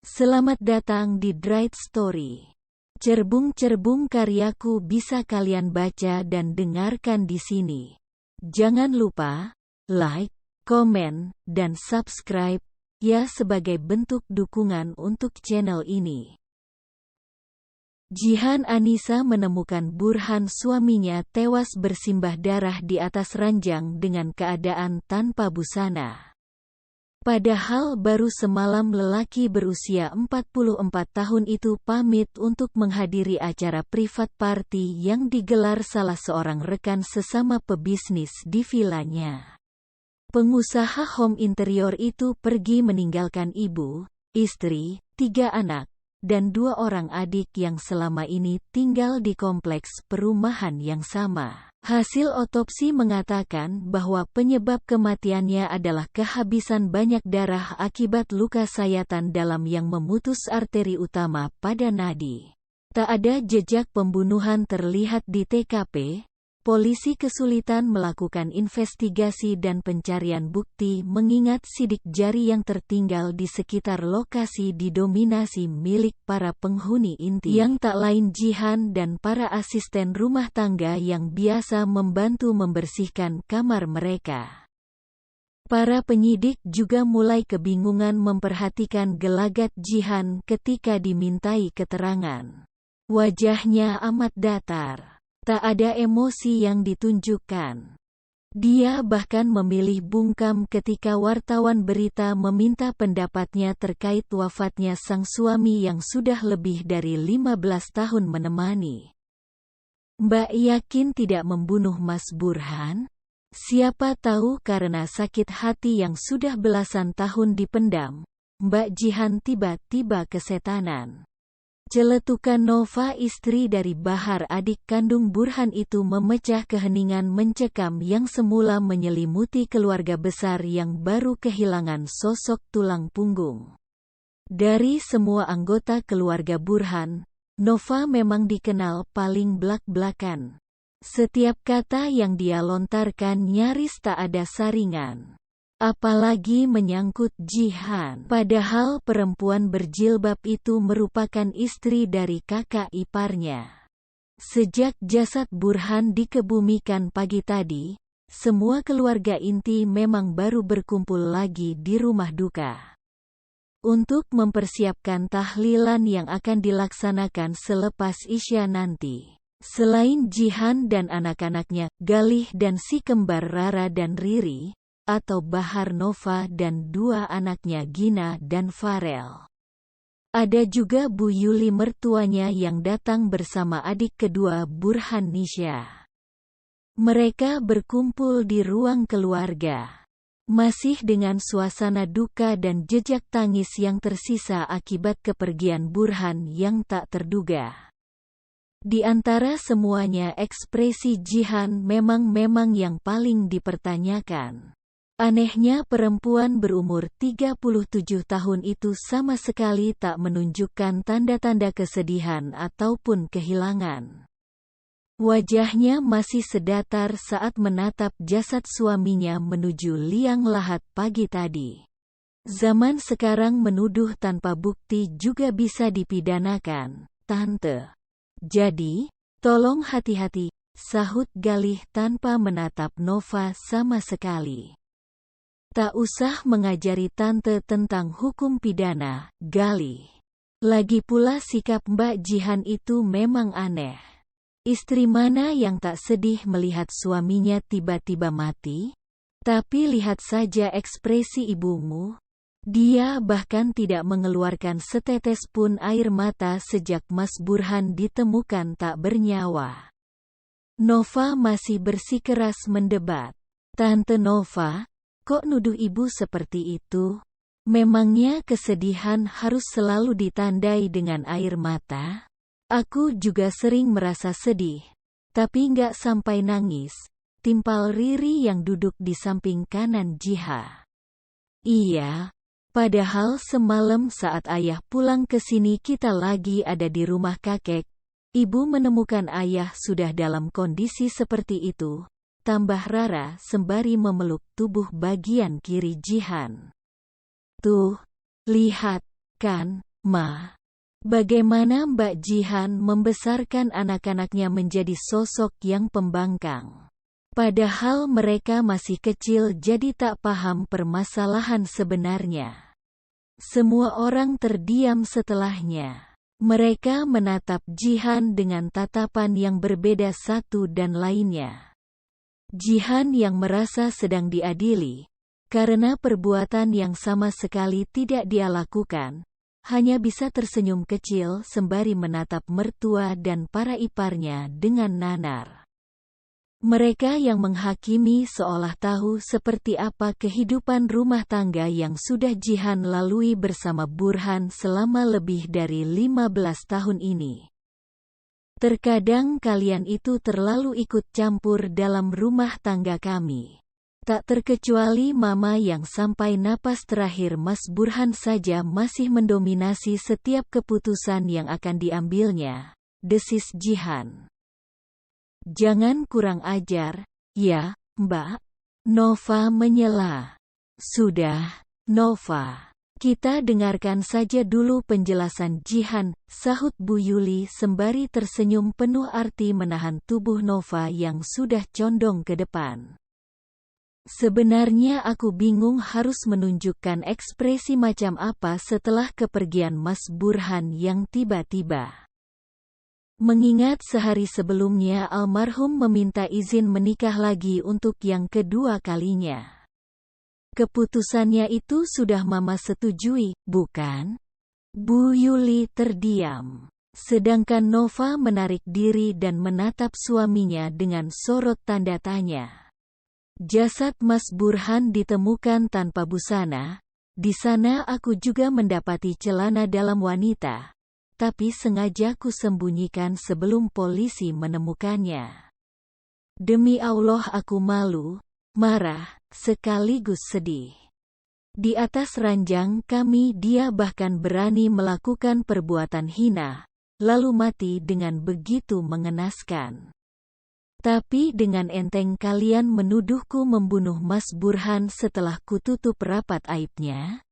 Selamat datang di Dried Story. Cerbung-cerbung karyaku bisa kalian baca dan dengarkan di sini. Jangan lupa like, komen, dan subscribe ya sebagai bentuk dukungan untuk channel ini. Jihan Anissa menemukan Burhan suaminya tewas bersimbah darah di atas ranjang dengan keadaan tanpa busana. Padahal baru semalam lelaki berusia 44 tahun itu pamit untuk menghadiri acara privat party yang digelar salah seorang rekan sesama pebisnis di vilanya. Pengusaha home interior itu pergi meninggalkan ibu, istri, 3 anak, dan 2 orang adik yang selama ini tinggal di kompleks perumahan yang sama. Hasil otopsi mengatakan bahwa penyebab kematiannya adalah kehabisan banyak darah akibat luka sayatan dalam yang memutus arteri utama pada nadi. Tak ada jejak pembunuhan terlihat di TKP. Polisi kesulitan melakukan investigasi dan pencarian bukti mengingat sidik jari yang tertinggal di sekitar lokasi didominasi milik para penghuni inti yang tak lain Jihan dan para asisten rumah tangga yang biasa membantu membersihkan kamar mereka. Para penyidik juga mulai kebingungan memperhatikan gelagat Jihan ketika dimintai keterangan. Wajahnya amat datar. Tak ada emosi yang ditunjukkan. Dia bahkan memilih bungkam ketika wartawan berita meminta pendapatnya terkait wafatnya sang suami yang sudah lebih dari 15 tahun menemani. Mbak yakin tidak membunuh Mas Burhan? Siapa tahu karena sakit hati yang sudah belasan tahun dipendam, Mbak Jihan tiba-tiba kesetanan. Celetukan Nova, istri dari Bahar, adik kandung Burhan itu, memecah keheningan mencekam yang semula menyelimuti keluarga besar yang baru kehilangan sosok tulang punggung. Dari semua anggota keluarga Burhan, Nova memang dikenal paling blak-blakan. Setiap kata yang dia lontarkan nyaris tak ada saringan. Apalagi menyangkut Jihan. Padahal perempuan berjilbab itu merupakan istri dari kakak iparnya. Sejak jasad Burhan dikebumikan pagi tadi, semua keluarga inti memang baru berkumpul lagi di rumah duka untuk mempersiapkan tahlilan yang akan dilaksanakan selepas Isya nanti. Selain Jihan dan anak-anaknya, Galih dan si kembar Rara dan Riri, atau Bahar Nova, dan 2 anaknya Gina dan Farel. Ada juga Bu Yuli mertuanya yang datang bersama adik kedua Burhan, Nisha. Mereka berkumpul di ruang keluarga, masih dengan suasana duka dan jejak tangis yang tersisa akibat kepergian Burhan yang tak terduga. Di antara semuanya, ekspresi Jihan memang yang paling dipertanyakan. Anehnya perempuan berumur 37 tahun itu sama sekali tak menunjukkan tanda-tanda kesedihan ataupun kehilangan. Wajahnya masih sedatar saat menatap jasad suaminya menuju liang lahat pagi tadi. Zaman sekarang menuduh tanpa bukti juga bisa dipidanakan, Tante. Jadi, tolong hati-hati, sahut Galih tanpa menatap Nova sama sekali. Tak usah mengajari Tante tentang hukum pidana, Galih. Lagi pula sikap Mbak Jihan itu memang aneh. Istri mana yang tak sedih melihat suaminya tiba-tiba mati? Tapi lihat saja ekspresi ibumu. Dia bahkan tidak mengeluarkan setetes pun air mata sejak Mas Burhan ditemukan tak bernyawa. Nova masih bersikeras mendebat. Tante Nova, kok nuduh ibu seperti itu? Memangnya kesedihan harus selalu ditandai dengan air mata? Aku juga sering merasa sedih, tapi nggak sampai nangis, timpal Riri yang duduk di samping kanan Jiha. Iya, padahal semalam saat ayah pulang ke sini kita lagi ada di rumah kakek, ibu menemukan ayah sudah dalam kondisi seperti itu, tambah Rara sembari memeluk tubuh bagian kiri Jihan. Tuh, lihat, kan, Ma, bagaimana Mbak Jihan membesarkan anak-anaknya menjadi sosok yang pembangkang? Padahal mereka masih kecil jadi tak paham permasalahan sebenarnya. Semua orang terdiam setelahnya. Mereka menatap Jihan dengan tatapan yang berbeda satu dan lainnya. Jihan yang merasa sedang diadili, karena perbuatan yang sama sekali tidak dia lakukan, hanya bisa tersenyum kecil sembari menatap mertua dan para iparnya dengan nanar. Mereka yang menghakimi seolah tahu seperti apa kehidupan rumah tangga yang sudah Jihan lalui bersama Burhan selama lebih dari 15 tahun ini. Terkadang kalian itu terlalu ikut campur dalam rumah tangga kami. Tak terkecuali Mama yang sampai napas terakhir Mas Burhan saja masih mendominasi setiap keputusan yang akan diambilnya, desis Jihan. Jangan kurang ajar, ya, Mbak. Nova menyela. Sudah, Nova. Kita dengarkan saja dulu penjelasan Jihan, sahut Bu Yuli sembari tersenyum penuh arti menahan tubuh Nova yang sudah condong ke depan. Sebenarnya aku bingung harus menunjukkan ekspresi macam apa setelah kepergian Mas Burhan yang tiba-tiba. Mengingat sehari sebelumnya almarhum meminta izin menikah lagi untuk yang kedua kalinya. Keputusannya itu sudah Mama setujui, bukan? Bu Yuli terdiam. Sedangkan Nova menarik diri dan menatap suaminya dengan sorot tanda tanya. Jasad Mas Burhan ditemukan tanpa busana. Di sana aku juga mendapati celana dalam wanita, tapi sengaja ku sembunyikan sebelum polisi menemukannya. Demi Allah aku malu, marah, sekaligus sedih. Di atas ranjang kami dia bahkan berani melakukan perbuatan hina, lalu mati dengan begitu mengenaskan. Tapi dengan enteng kalian menuduhku membunuh Mas Burhan setelah kututup rapat aibnya?